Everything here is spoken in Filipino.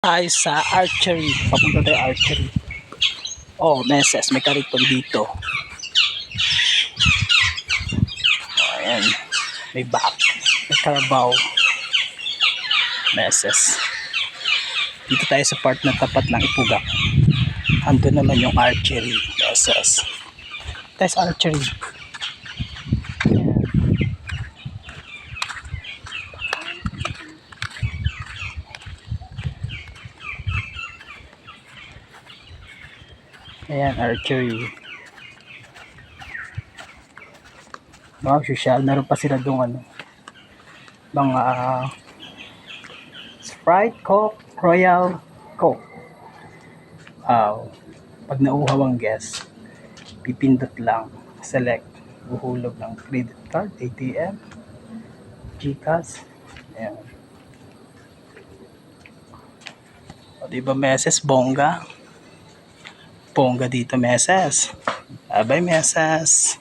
Tayo sa archery. Papunta tayo archery. Oh, meses. May kariton dito. Ayan. May back. May karabaw. Meses. Dito tayo sa part na tapat ng Ipuga. Ando naman yung archery. Meses. Tayo sa archery. Ayan, archery. Wow, social. Meron pa sila doon mga Sprite, Coke, Royal, Coke. Wow. Pag nauhaw ang guest, pipindot lang. Select. Uhulog ng credit card, ATM, GCash. Ayan. O, diba meses, bongga? Bongga dito meses. Bye meses.